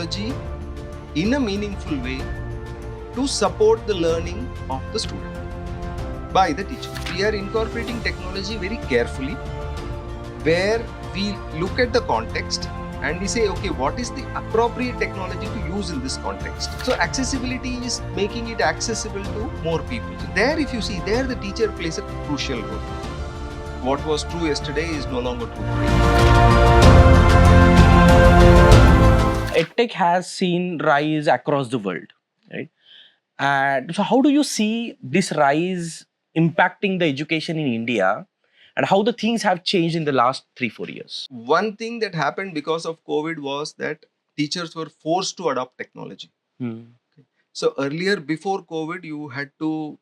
technology in a meaningful way to support the learning of the student by the teacher. We are incorporating technology very carefully, where we look at the context and we say, okay, what is the appropriate technology to use in this context? So accessibility is making it accessible to more people. So there, if you see, there the teacher plays a crucial role. What was true yesterday is no longer true today. EdTech has seen rise across the world, right? And so how do you see this rise impacting the education in India, and how the things have changed in the last 3-4 years? One thing that happened because of COVID was that teachers were forced to adopt technology. So earlier, before COVID, you had to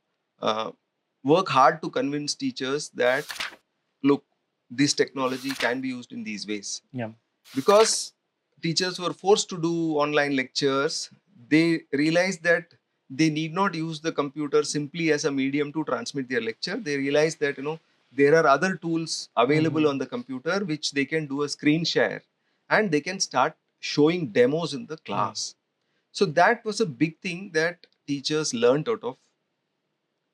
work hard to convince teachers that, look, this technology can be used in these ways. Yeah. Because teachers were forced to do online lectures, they realized that they need not use the computer simply as a medium to transmit their lecture. They realized that, there are other tools available on the computer which they can do a screen share and they can start showing demos in the class. So that was a big thing that teachers learned out of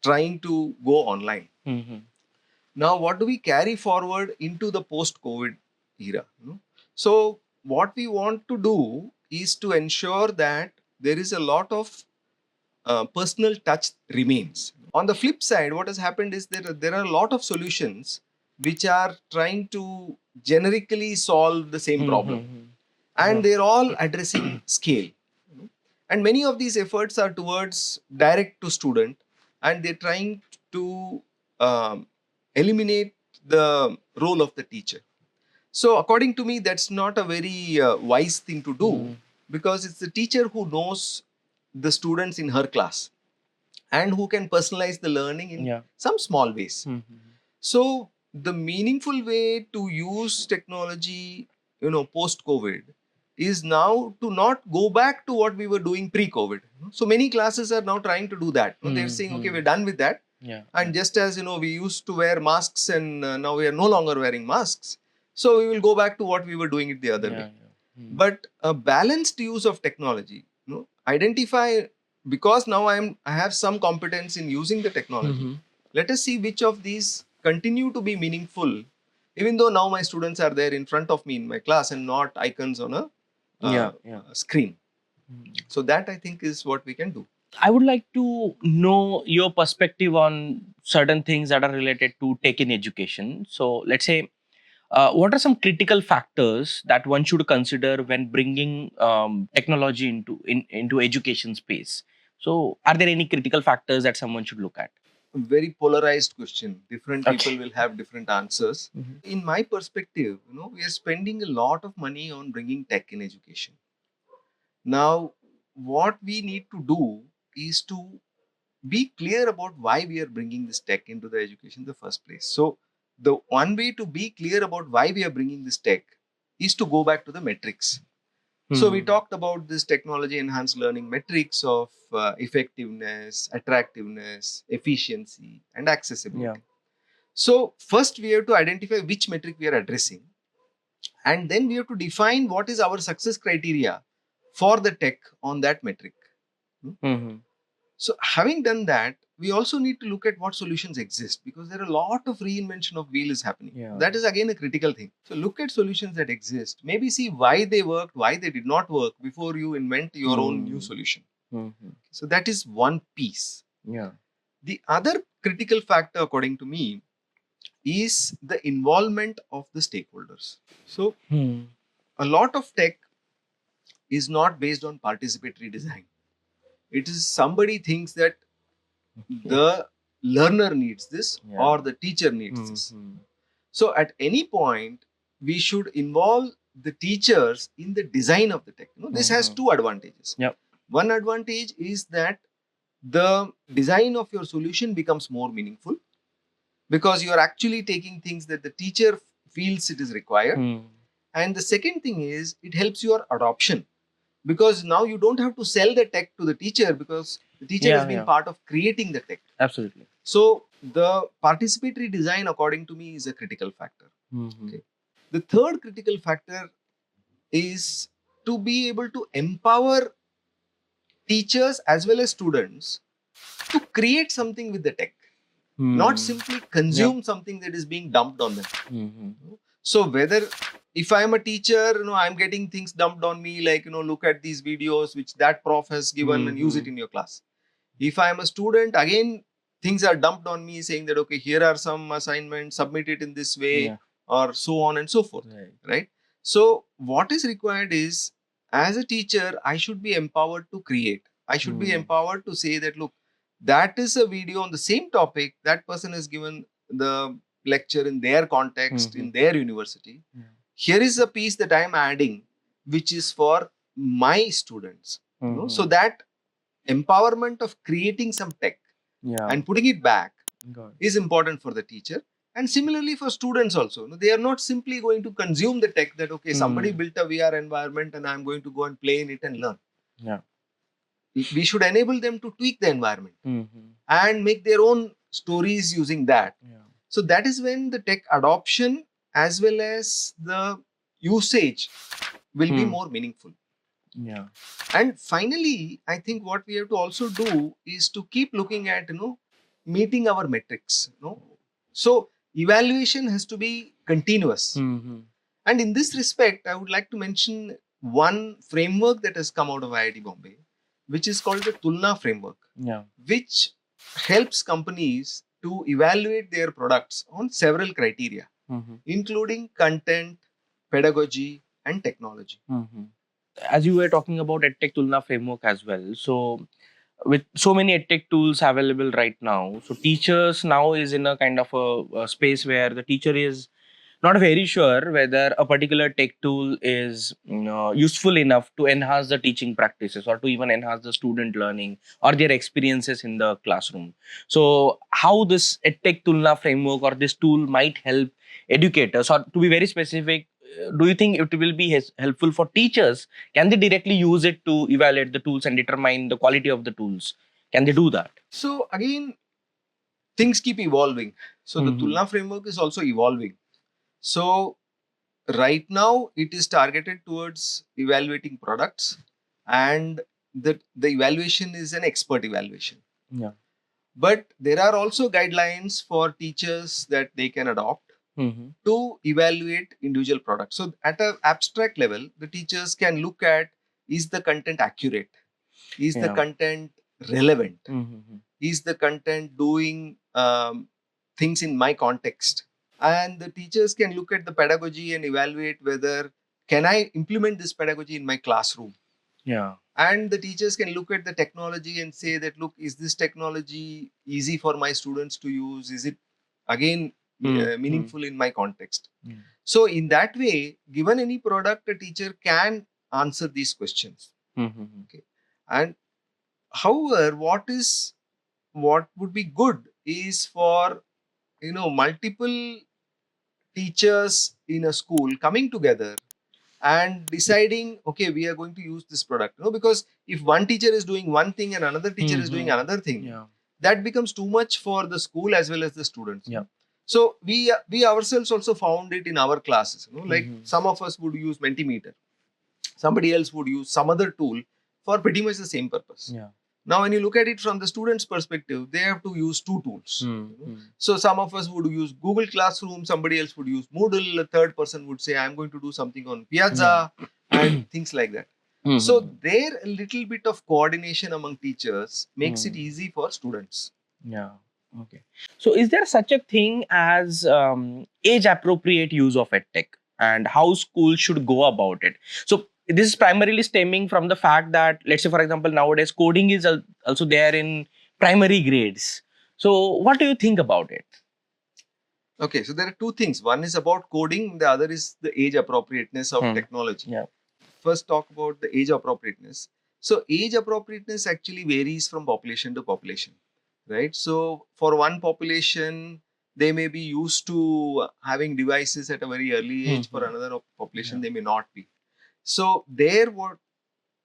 trying to go online. Now, what do we carry forward into the post-COVID era? So what we want to do is to ensure that there is a lot of personal touch remains. On the flip side, what has happened is that there are a lot of solutions which are trying to generically solve the same problem. And they're all addressing scale. And many of these efforts are towards direct to student, and they're trying to eliminate the role of the teacher. So according to me, that's not a very wise thing to do, because it's the teacher who knows the students in her class and who can personalize the learning in some small ways. So the meaningful way to use technology, post-COVID, is now to not go back to what we were doing pre-COVID. So many classes are now trying to do that. They're saying, okay, we're done with that. And just as we used to wear masks, and now we are no longer wearing masks, so we will go back to what we were doing it the other way. But a balanced use of technology, identify, because now I have some competence in using the technology. Let us see which of these continue to be meaningful, even though now my students are there in front of me in my class and not icons on a screen. So that, I think, is what we can do. I would like to know your perspective on certain things that are related to tech in education. So let's say, what are some critical factors that one should consider when bringing technology into education space? So are there any critical factors that someone should look at? A very polarized question. Different people will have different answers. In my perspective, we are spending a lot of money on bringing tech in education. Now, what we need to do is to be clear about why we are bringing this tech into the education in the first place. So the one way to be clear about why we are bringing this tech is to go back to the metrics. So we talked about this technology enhanced learning metrics of effectiveness, attractiveness, efficiency, and accessibility. So first we have to identify which metric we are addressing, and then we have to define what is our success criteria for the tech on that metric. So having done that, we also need to look at what solutions exist, because there are a lot of reinvention of wheel is happening. That is again a critical thing. So look at solutions that exist, maybe see why they worked, why they did not work before you invent your own new solution. So that is one piece. The other critical factor, according to me, is the involvement of the stakeholders. So a lot of tech is not based on participatory design. It is somebody thinks that the learner needs this or the teacher needs this. So at any point, we should involve the teachers in the design of the tech. This has two advantages. One advantage is that the design of your solution becomes more meaningful, because you are actually taking things that the teacher feels it is required. And the second thing is, it helps your adoption, because now you don't have to sell the tech to the teacher, because the teacher has been part of creating the tech. Absolutely. So the participatory design, according to me, is a critical factor. Okay. The third critical factor is to be able to empower teachers as well as students to create something with the tech, not simply consume something that is being dumped on them. So whether if I'm a teacher, I'm getting things dumped on me, like, look at these videos which that prof has given and use it in your class. If I'm a student, again, things are dumped on me saying that, okay, here are some assignments, submit it in this way, or so on and so forth. Right? So what is required is, as a teacher, I should be empowered to create. I should be empowered to say that, look, that is a video on the same topic. That person has given the lecture in their context, in their university. Here is a piece that I'm adding, which is for my students. So that empowerment of creating some tech and putting it back is important for the teacher. And similarly for students also. They are not simply going to consume the tech that, okay, somebody built a VR environment and I'm going to go and play in it and learn. We should enable them to tweak the environment and make their own stories using that. So that is when the tech adoption as well as the usage will be more meaningful. And finally, I think what we have to also do is to keep looking at, meeting our metrics. So evaluation has to be continuous. And in this respect, I would like to mention one framework that has come out of IIT Bombay, which is called the Tula framework, which helps companies to evaluate their products on several criteria, including content, pedagogy, and technology. As you were talking about EdTech Tulna framework as well, so with so many EdTech tools available right now, so teachers now is in a kind of a space where the teacher is not very sure whether a particular tech tool is useful enough to enhance the teaching practices or to even enhance the student learning or their experiences in the classroom. So how this EdTech Tulna framework or this tool might help educators, or to be very specific, do you think it will be helpful for teachers? Can they directly use it to evaluate the tools and determine the quality of the tools? Can they do that? So again, things keep evolving. So the Tulna framework is also evolving. So right now it is targeted towards evaluating products, and the evaluation is an expert evaluation. But there are also guidelines for teachers that they can adopt to evaluate individual products. So at an abstract level, the teachers can look at, is the content accurate? Is the content relevant? Is the content doing things in my context? And the teachers can look at the pedagogy and evaluate whether, can I implement this pedagogy in my classroom? And the teachers can look at the technology and say that, look, is this technology easy for my students to use? Is it, again, meaningful in my context? So in that way, given any product, a teacher can answer these questions. Okay. And however, what would be good is for, multiple teachers in a school coming together and deciding, okay, we are going to use this product. Because if one teacher is doing one thing and another teacher is doing another thing, that becomes too much for the school as well as the students. So we ourselves also found it in our classes. Like some of us would use Mentimeter, somebody else would use some other tool for pretty much the same purpose. Now, when you look at it from the student's perspective, they have to use two tools. So some of us would use Google Classroom, somebody else would use Moodle, a third person would say, I'm going to do something on Piazza, and things like that. So there, a little bit of coordination among teachers makes it easy for students. Okay. So is there such a thing as age appropriate use of edtech, and how schools should go about it? So this is primarily stemming from the fact that, let's say, for example, nowadays coding is also there in primary grades. So what do you think about it? Okay, so there are two things. One is about coding, the other is the age appropriateness of technology. First, talk about the age appropriateness. So age appropriateness actually varies from population to population, right? So for one population, they may be used to having devices at a very early age. For another population, they may not be. So there, what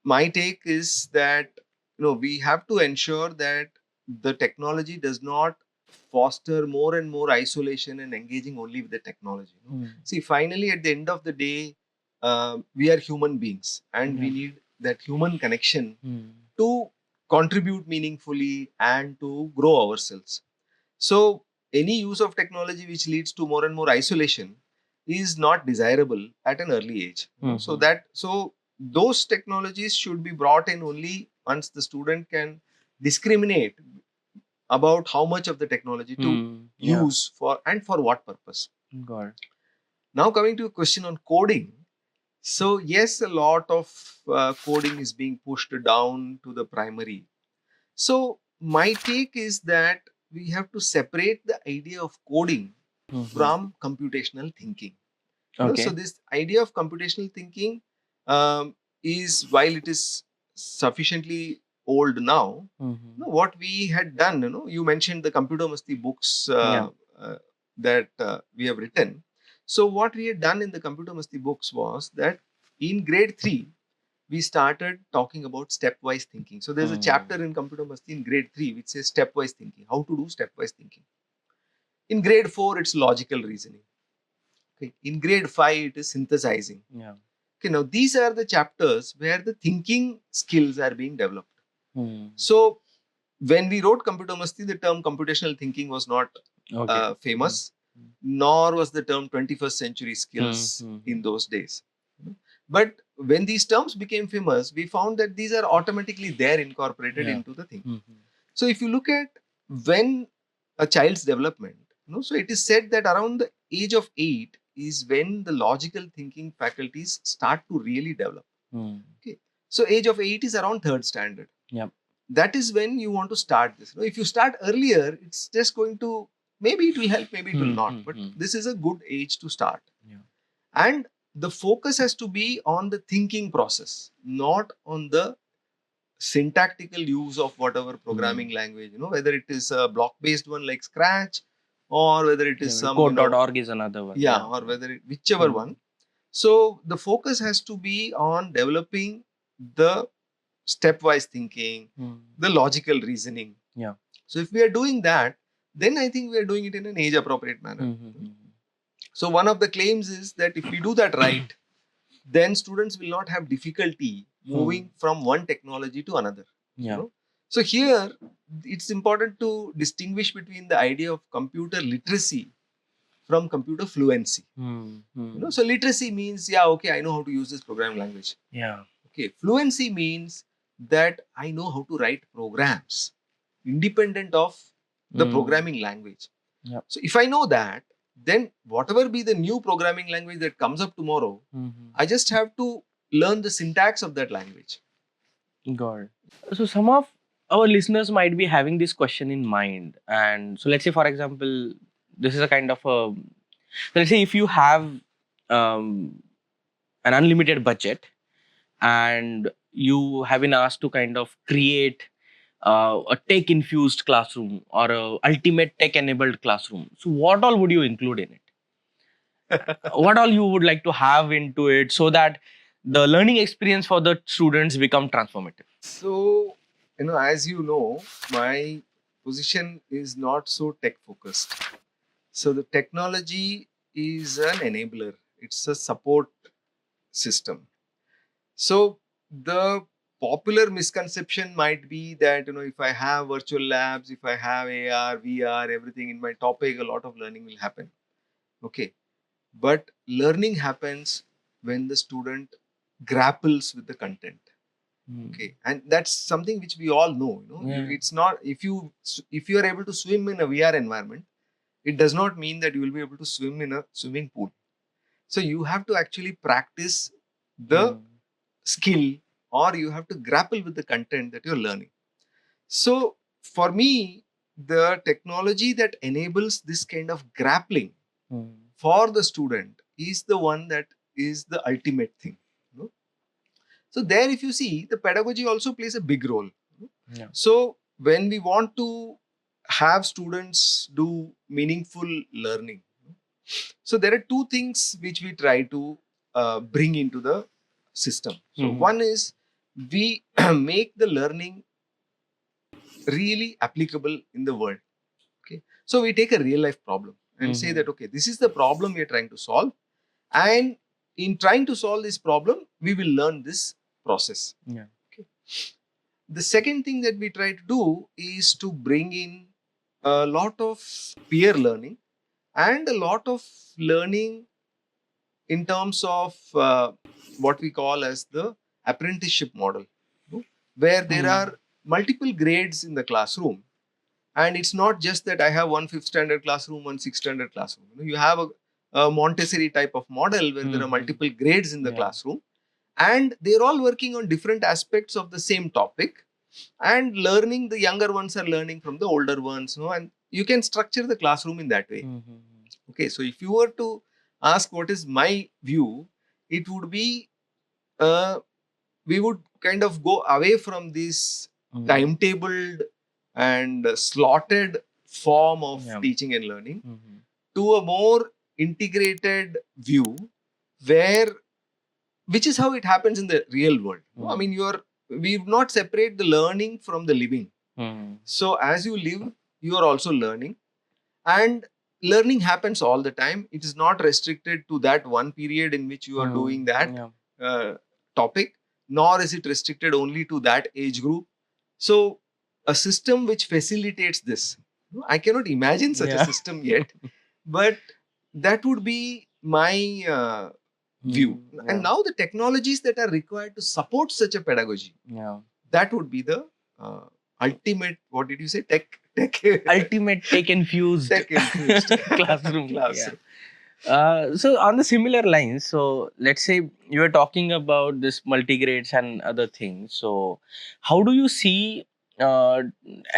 my take is that, we have to ensure that the technology does not foster more and more isolation and engaging only with the technology. See, finally, at the end of the day, we are human beings and we need that human connection to contribute meaningfully and to grow ourselves. So any use of technology which leads to more and more isolation is not desirable at an early age. So those technologies should be brought in only once the student can discriminate about how much of the technology to use for and for what purpose. Got it. Now coming to a question on coding. So yes, a lot of coding is being pushed down to the primary. So my take is that we have to separate the idea of coding from computational thinking. Okay. So this idea of computational thinking is, while it is sufficiently old now, what we had done, you mentioned the Computer Masti books that we have written. So what we had done in the Computer Masti books was that in grade 3, we started talking about stepwise thinking. So there's a chapter in Computer Masti in grade 3 which says stepwise thinking, how to do stepwise thinking. In grade 4, it's logical reasoning. Okay. In grade 5, it is synthesizing. Okay, now these are the chapters where the thinking skills are being developed. So when we wrote Computer Masti, the term computational thinking was not famous, nor was the term 21st century skills in those days. But when these terms became famous, we found that these are automatically there incorporated into the thing. So if you look at when a child's development, so it is said that around the age of 8 is when the logical thinking faculties start to really develop. Okay. So age of 8 is around third standard. That is when you want to start this. If you start earlier, it's just going to, maybe it will help, maybe it will not. But this is a good age to start. And the focus has to be on the thinking process, not on the syntactical use of whatever programming language, whether it is a block-based one like Scratch, or whether it is some code.org is another one. or whether whichever one. So the focus has to be on developing the stepwise thinking, the logical reasoning. So if we are doing that, then I think we are doing it in an age-appropriate manner. So one of the claims is that if we do that right, then students will not have difficulty moving from one technology to another. So here, it's important to distinguish between the idea of computer literacy from computer fluency. So literacy means, okay, I know how to use this programming language. Okay, fluency means that I know how to write programs independent of the programming language. So if I know that, then whatever be the new programming language that comes up tomorrow, I just have to learn the syntax of that language. Got it. So some of our listeners might be having this question in mind, and so let's say, for example, this is a kind of a, let's say if you have an unlimited budget and you have been asked to kind of create a tech infused classroom or a ultimate tech enabled classroom, so what all would you include in it? What all you would like to have into it so that the learning experience for the students become transformative? So, as you know, my position is not so tech focused. So the technology is an enabler. It's a support system. So the popular misconception might be that, if I have virtual labs, if I have AR, VR, everything in my topic, a lot of learning will happen. Okay. But learning happens when the student grapples with the content. Okay. And that's something which we all know. It's not, if you are able to swim in a VR environment, it does not mean that you will be able to swim in a swimming pool. So you have to actually practice the skill, or you have to grapple with the content that you're learning. So for me, the technology that enables this kind of grappling for the student is the one that is the ultimate thing. So there, if you see, the pedagogy also plays a big role. So when we want to have students do meaningful learning, so there are two things which we try to bring into the system. So one is we make the learning really applicable in the world. Okay, so we take a real life problem and say that, okay, this is the problem we are trying to solve, and in trying to solve this problem, we will learn this process. Yeah. Okay. The second thing that we try to do is to bring in a lot of peer learning and a lot of learning in terms of what we call as the apprenticeship model, where there are multiple grades in the classroom. And it's not just that I have one fifth standard classroom, one sixth standard classroom. You have a Montessori type of model where there are multiple grades in the classroom, and they're all working on different aspects of the same topic, and learning, the younger ones are learning from the older ones, and you can structure the classroom in that way. Okay, so if you were to ask what is my view, it would be we would kind of go away from this timetabled and slotted form of teaching and learning to a more integrated view, where which is how it happens in the real world. I mean, we've not separate the learning from the living. So as you live, you are also learning, and learning happens all the time. It is not restricted to that one period in which you are doing that topic, nor is it restricted only to that age group. So a system which facilitates this, I cannot imagine such a system yet, but that would be my view. And now the technologies that are required to support such a pedagogy, that would be the ultimate, what did you say, tech ultimate tech-infused classroom. classroom. So on the similar lines, so let's say you were talking about this multigrades and other things. So how do you see, and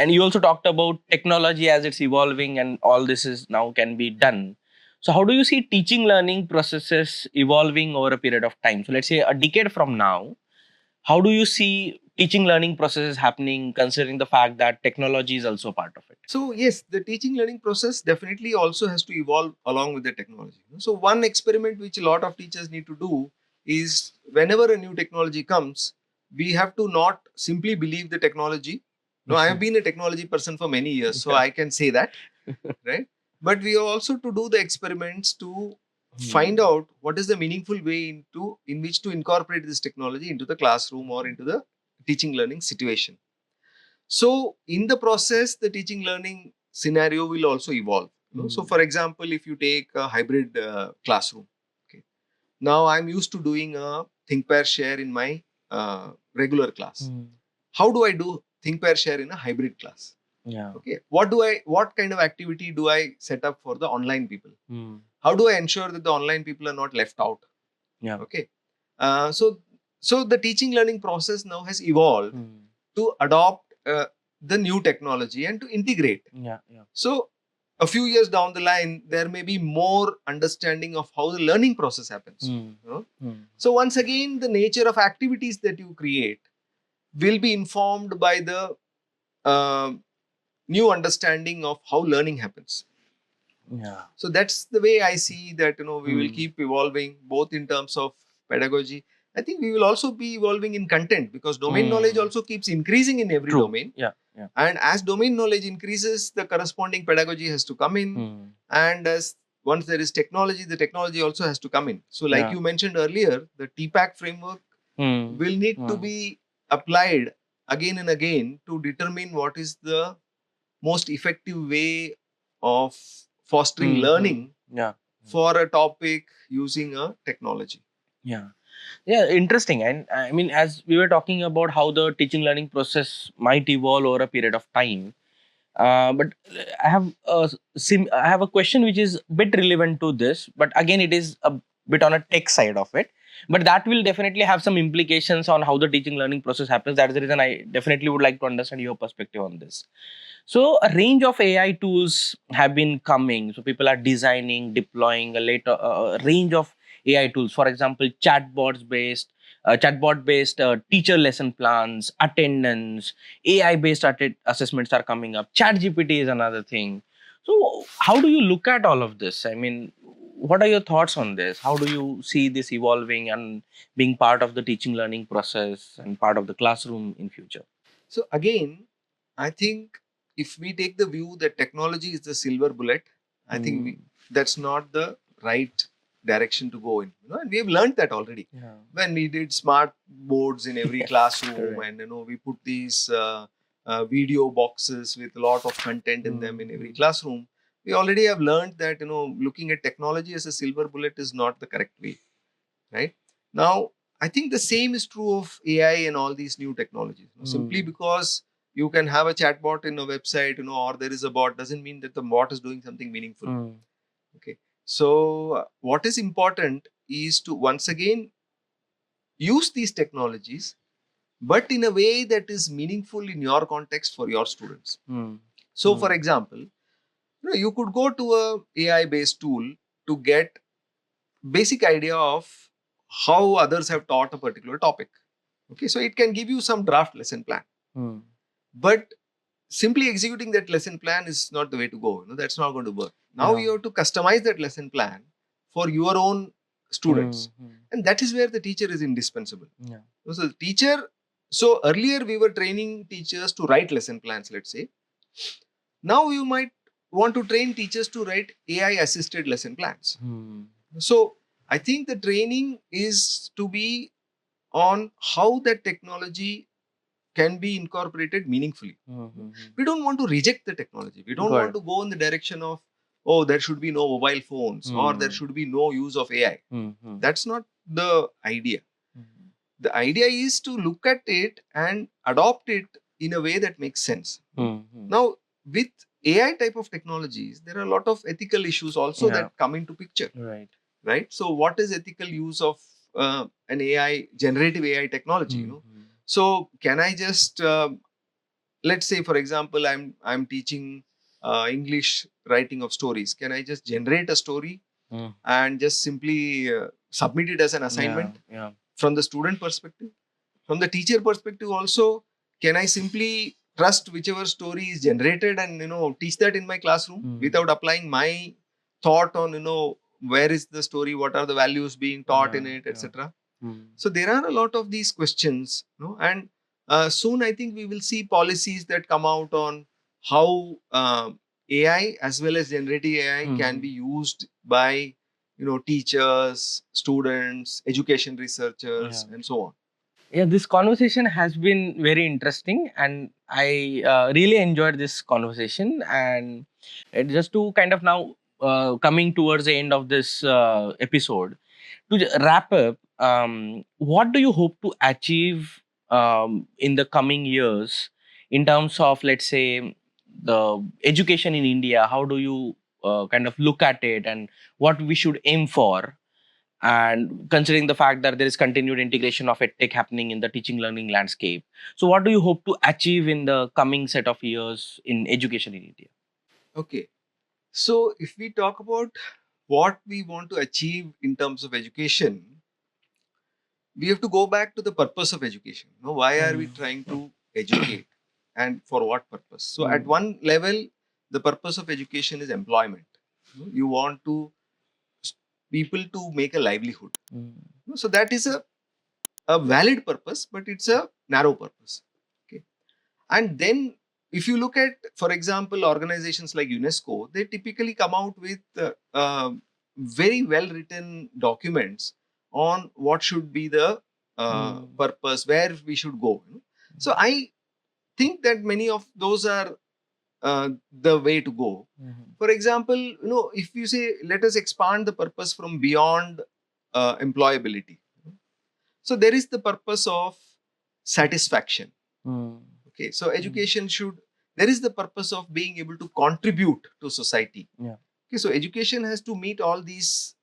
you also talked about technology as it's evolving and all this is now can be done. So how do you see teaching learning processes evolving over a period of time? So let's say a decade from now, how do you see teaching learning processes happening, considering the fact that technology is also part of it? So yes, the teaching learning process definitely also has to evolve along with the technology. So one experiment which a lot of teachers need to do is, whenever a new technology comes, we have to not simply believe the technology. No, I have been a technology person for many years, so I can say that, right? But we have also to do the experiments to find out what is the meaningful way in which to incorporate this technology into the classroom or into the teaching learning situation. So in the process, the teaching learning scenario will also evolve. So for example, if you take a hybrid classroom, okay, now I'm used to doing a think pair share in my regular class. How do I do think pair share in a hybrid class? Okay, what kind of activity do I set up for the online people? How do I ensure that the online people are not left out? Okay, so the teaching learning process now has evolved to adopt the new technology and to integrate. So a few years down the line, there may be more understanding of how the learning process happens. So once again, the nature of activities that you create will be informed by the new understanding of how learning happens. So that's the way I see that, we will keep evolving both in terms of pedagogy. I think we will also be evolving in content, because domain knowledge also keeps increasing in every domain. And as domain knowledge increases, the corresponding pedagogy has to come in. And as once there is technology, the technology also has to come in. So like you mentioned earlier, the TPAC framework will need to be applied again and again to determine what is the most effective way of fostering learning for a topic using a technology. Yeah, interesting. And I mean, as we were talking about how the teaching learning process might evolve over a period of time, but I have a question which is a bit relevant to this, but again, it is a bit on a tech side of it. But that will definitely have some implications on how the teaching learning process happens. That is the reason I definitely would like to understand your perspective on this. So a range of AI tools have been coming. So people are designing, deploying a range of AI tools. For example, chatbot based teacher lesson plans, attendance, AI based assessments are coming up. Chat GPT is another thing. So how do you look at all of this? I mean, what are your thoughts on this? How do you see this evolving and being part of the teaching learning process and part of the classroom in future? So again, I think if we take the view that technology is the silver bullet, I think that's not the right direction to go in. And we have learned that already. Yeah. When we did smart boards in every classroom, Correct. and we put these video boxes with a lot of content in them in every classroom, we already have learned that looking at technology as a silver bullet is not the correct way, right? Now, I think the same is true of AI and all these new technologies. Simply because you can have a chatbot in a website, or there is a bot, doesn't mean that the bot is doing something meaningful. Okay. So, what is important is to once again use these technologies, but in a way that is meaningful in your context for your students. So, for example, you could go to a AI based tool to get basic idea of how others have taught a particular topic. Okay, so it can give you some draft lesson plan, but simply executing that lesson plan is not the way to go. That's not going to work. Now you have to customize that lesson plan for your own students, and that is where the teacher is indispensable. So the teacher. So earlier we were training teachers to write lesson plans. Let's say now you might want to train teachers to write AI assisted lesson plans. So I think the training is to be on how that technology can be incorporated meaningfully. We don't want to reject the technology. We don't want to go in the direction of, oh, there should be no mobile phones or there should be no use of AI. That's not the idea. The idea is to look at it and adopt it in a way that makes sense. Now, with AI type of technologies, there are a lot of ethical issues also that come into picture. Right? So, what is ethical use of an AI, generative AI technology? So, can I just let's say, for example, I'm teaching English writing of stories. Can I just generate a story and just simply submit it as an assignment from the student perspective? From the teacher perspective also, can I simply trust whichever story is generated and teach that in my classroom without applying my thought on where is the story, what are the values being taught in it, etc. So there are a lot of these questions, and soon I think we will see policies that come out on how AI as well as generative AI can be used by teachers, students, education researchers, and so on. Yeah, this conversation has been very interesting, and I really enjoyed this conversation. And just to kind of now coming towards the end of this episode, to wrap up, what do you hope to achieve in the coming years in terms of, let's say, the education in India? How do you kind of look at it, and what we should aim for? And considering the fact that there is continued integration of edtech happening in the teaching learning landscape, so what do you hope to achieve in the coming set of years in education in India? Okay, so if we talk about what we want to achieve in terms of education, we have to go back to the purpose of education. Why are we trying to educate and for what purpose? So at one level, the purpose of education is employment. You want to people to make a livelihood. So that is a valid purpose, but it's a narrow purpose. Okay. And then if you look at, for example, organizations like UNESCO, they typically come out with very well written documents on what should be the purpose, where we should go. So I think that many of those are the way to go. For example, if you say, let us expand the purpose from beyond employability. So there is the purpose of satisfaction. Okay, so education should, there is the purpose of being able to contribute to society. Okay, so education has to meet all these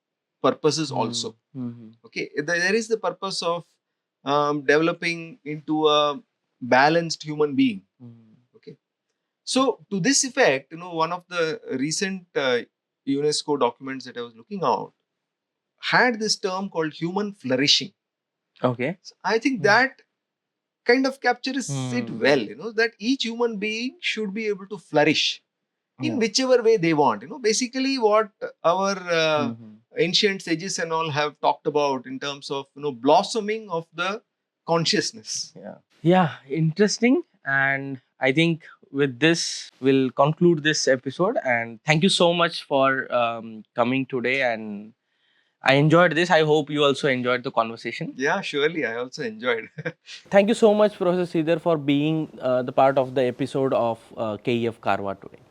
purposes also. Okay, there is the purpose of developing into a balanced human being. Okay, so to this effect, one of the recent UNESCO documents that I was looking out had this term called human flourishing. Okay. So I think that kind of captures it well, that each human being should be able to flourish in whichever way they want. Basically what our ancient sages and all have talked about in terms of, blossoming of the consciousness. Yeah, interesting. And I think with this, we'll conclude this episode. And thank you so much for coming today and I enjoyed this. I hope you also enjoyed the conversation. Yeah, surely. I also enjoyed. Thank you so much, Professor Sridhar, for being the part of the episode of KEF Kaarvaan today.